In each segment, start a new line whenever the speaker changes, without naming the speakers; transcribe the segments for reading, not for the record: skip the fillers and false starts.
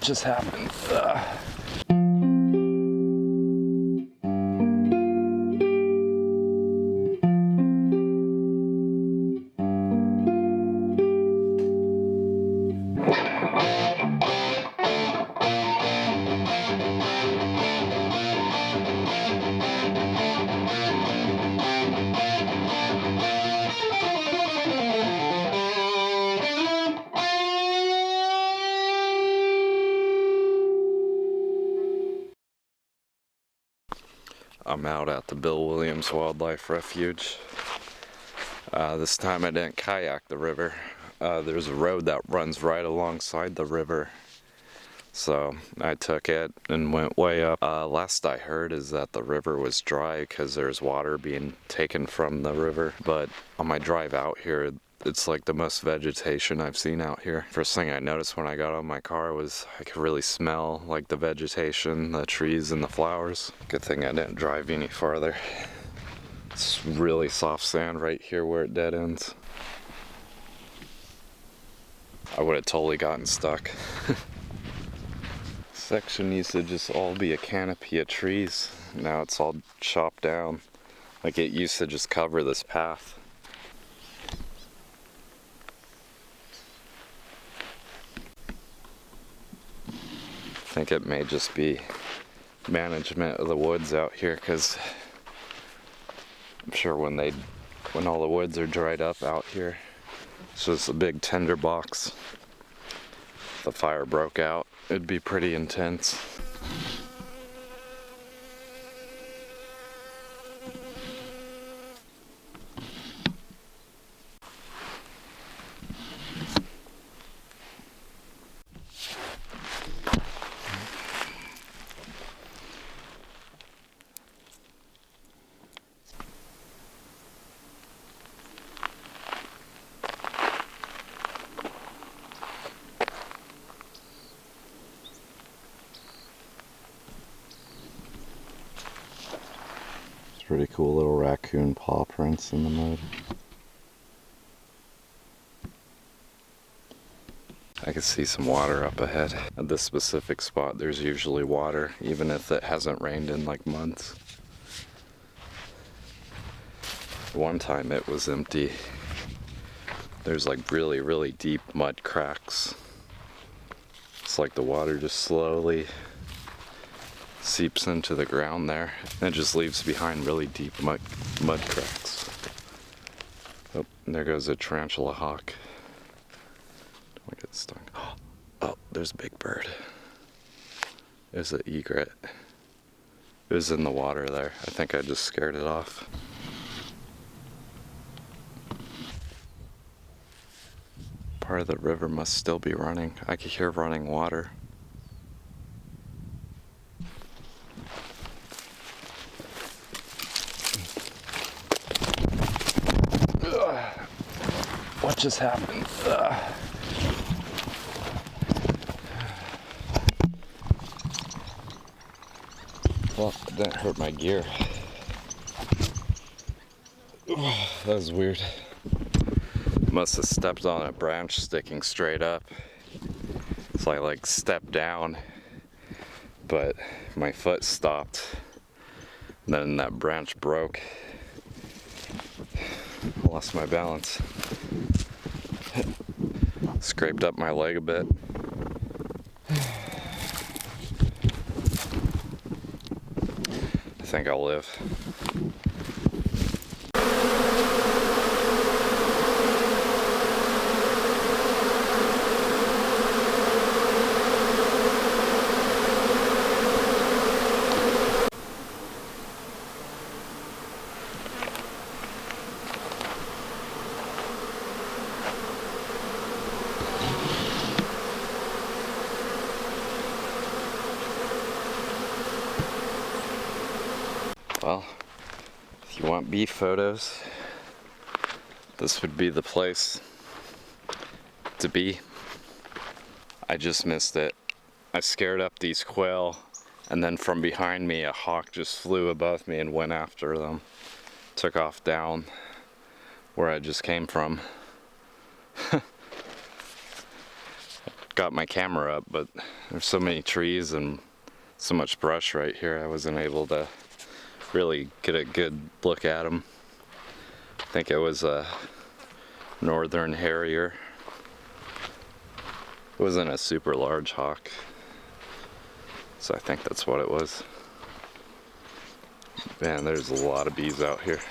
just happened? I'm out at the Bill Williams Wildlife Refuge. This time I didn't kayak the river. There's a road that runs right alongside the river. So I took it and went way up. Last I heard is that the river was dry because there's water being taken from the river. But on my drive out here, it's like the most vegetation I've seen out here. First thing I noticed when I got out of my car was I could really smell like the vegetation, the trees and the flowers. Good thing I didn't drive any farther. It's really soft sand right here where it dead ends. I would have totally gotten stuck. Section used to just all be a canopy of trees. Now it's all chopped down. Like it used to just cover this path. I think it may just be management of the woods out here, because I'm sure when all the woods are dried up out here, it's just a big tinder box. If the fire broke out, it'd be pretty intense. Pretty cool little raccoon paw prints in the mud. I can see some water up ahead. At this specific spot there's usually water, even if it hasn't rained in like months. One time it was empty. There's like really deep mud cracks. It's like the water just slowly seeps into the ground there and it just leaves behind really deep mud cracks. Oh, there goes a tarantula hawk. Don't get stung. Oh, there's a big bird. There's an egret. It was in the water there. I think I just scared it off. Part of the river must still be running. I could hear running water. What just happened? Well, that hurt my gear. That was weird. Must have stepped on a branch sticking straight up. So I like stepped down, but my foot stopped. Then that branch broke. Lost my balance. Scraped up my leg a bit. I think I'll live. Well, if you want beef photos, this would be the place to be. I just missed it. I scared up these quail, and then from behind me a hawk just flew above me and went after them. Took off down where I just came from. got my camera up, but there's so many trees and so much brush right here, I wasn't able to really get a good look at them. I think it was a northern harrier. It wasn't a super large hawk, so I think that's what it was. Man, there's a lot of bees out here.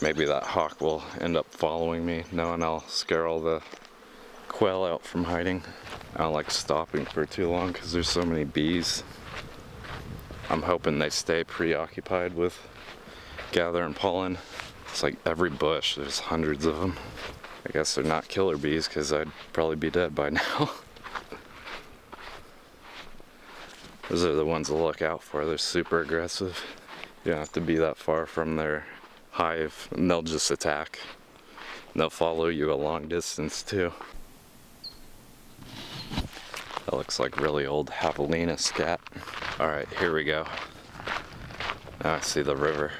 Maybe that hawk will end up following me, knowing I'll scare all the quail out from hiding. I don't like stopping for too long because there's so many bees. I'm hoping they stay preoccupied with gathering pollen. It's like every bush, there's hundreds of them. I guess they're not killer bees because I'd probably be dead by now. Those are the ones to look out for. They're super aggressive. You don't have to be that far from their hive and they'll just attack. And they'll follow you a long distance too. That looks like really old javelina scat. Alright, here we go. Now I see the river.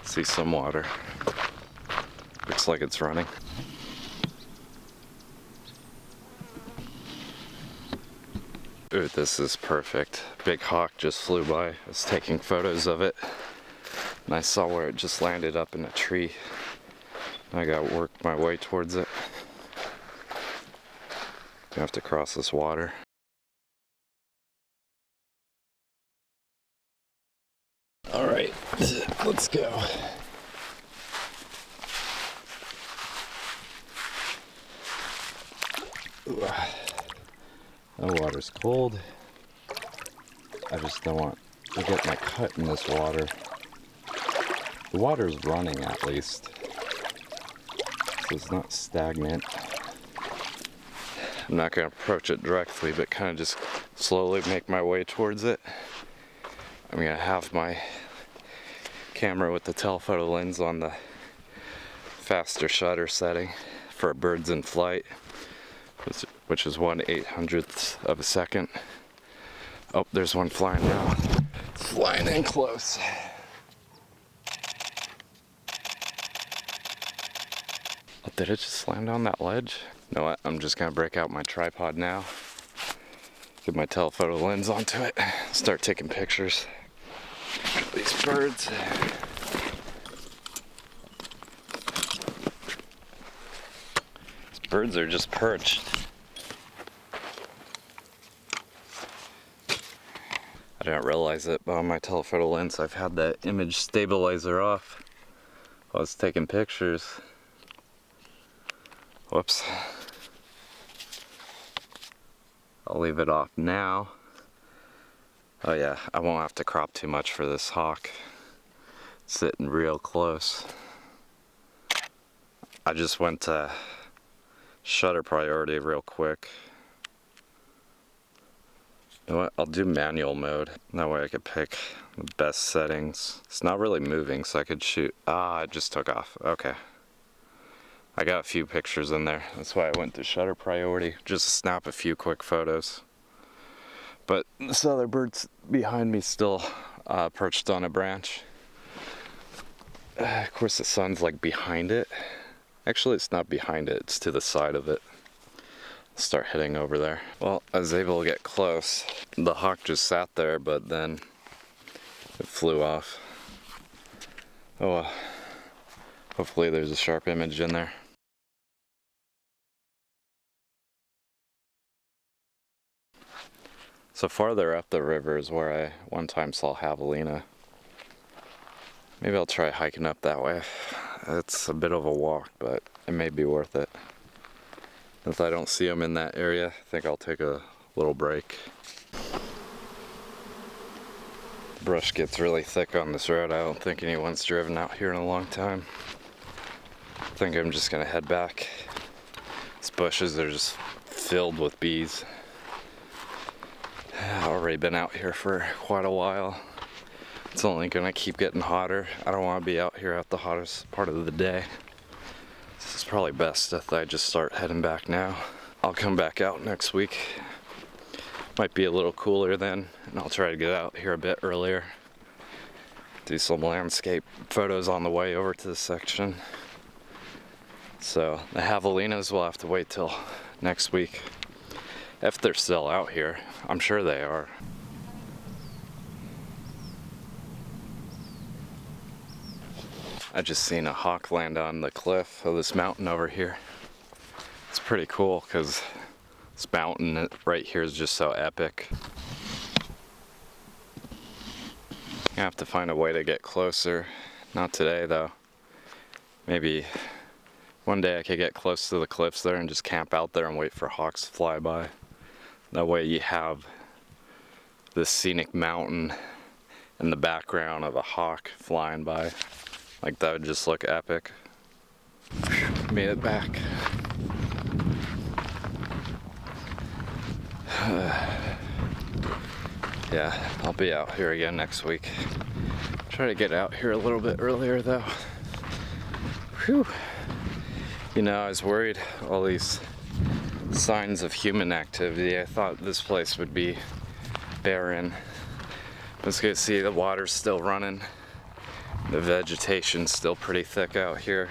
See some water. Looks like it's running. Ooh, this is perfect. Big hawk just flew by. I was taking photos of it. And I saw where it just landed up in a tree. I gotta work my way towards it. I have to cross this water. Alright, let's go. Ooh. The water's cold. I just don't want to get my cut in this water. The water's running at least, so it's not stagnant. I'm not going to approach it directly, but kind of just slowly make my way towards it. I'm going to have my camera with the telephoto lens on the faster shutter setting for birds in flight, which is 1/800th of a second. Oh, there's one flying now. It's flying in close. Oh, did it just slam down that ledge? You know what? I'm just gonna break out my tripod now, get my telephoto lens onto it, start taking pictures of these birds. These birds are just perched. I didn't realize it, but on my telephoto lens I've had the image stabilizer off while I was taking pictures. Whoops. I'll leave it off now. Oh yeah, I won't have to crop too much for this hawk. It's sitting real close. I just went to shutter priority real quick. You know what, I'll do manual mode. That way I could pick the best settings. It's not really moving, so I could shoot. Ah, it just took off. Okay. I got a few pictures in there. That's why I went to shutter priority. Just to snap a few quick photos. But this other bird's behind me still perched on a branch. Of course the sun's like behind it. Actually it's not behind it, it's to the side of it. I'll start heading over there. Well, I was able to get close. The hawk just sat there, but then it flew off. Oh well. Hopefully there's a sharp image in there. So farther up the river is where I one time saw javelina. Maybe I'll try hiking up that way. It's a bit of a walk, but it may be worth it. If I don't see them in that area, I think I'll take a little break. The brush gets really thick on this road. I don't think anyone's driven out here in a long time. I think I'm just gonna head back. These bushes are just filled with bees. I've already been out here for quite a while. It's only gonna keep getting hotter. I don't want to be out here at the hottest part of the day. This is probably best if I just start heading back now. I'll come back out next week Might be a little cooler then, and I'll try to get out here a bit earlier. Do some landscape photos on the way over to this section. So the javelinas will have to wait till next week. If they're still out here, I'm sure they are. I just seen a hawk land on the cliff of this mountain over here. It's pretty cool because this mountain right here is just so epic. I have to find a way to get closer. Not today though. Maybe one day I could get close to the cliffs there and just camp out there and wait for hawks to fly by. That way you have this scenic mountain in the background of a hawk flying by. Like that would just look epic. Made it back. Yeah, I'll be out here again next week. Try to get out here a little bit earlier though. Whew. You know, I was worried, all these signs of human activity. I thought this place would be barren. But it's good to see the water's still running. The vegetation's still pretty thick out here.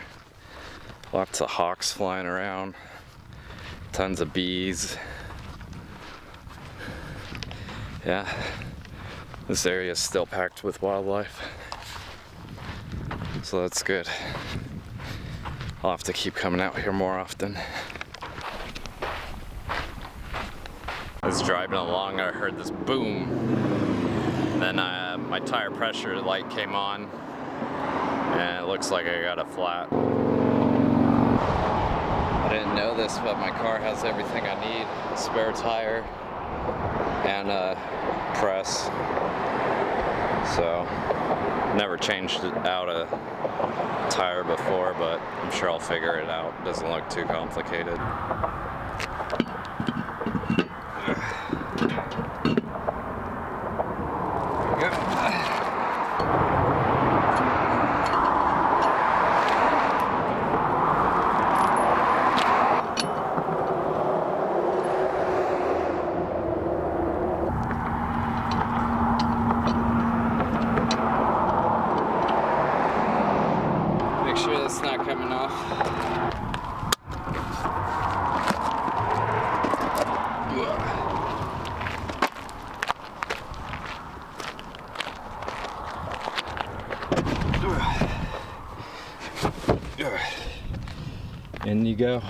Lots of hawks flying around. Tons of bees. Yeah, this area is still packed with wildlife. So that's good. I'll have to keep coming out here more often. I was driving along, I heard this boom. Then my tire pressure light came on, and it looks like I got a flat. I didn't know this, but my car has everything I need. A spare tire and a press. So, never changed out a tire before, but I'm sure I'll figure it out. It doesn't look too complicated. Make sure that's not coming off. In you go.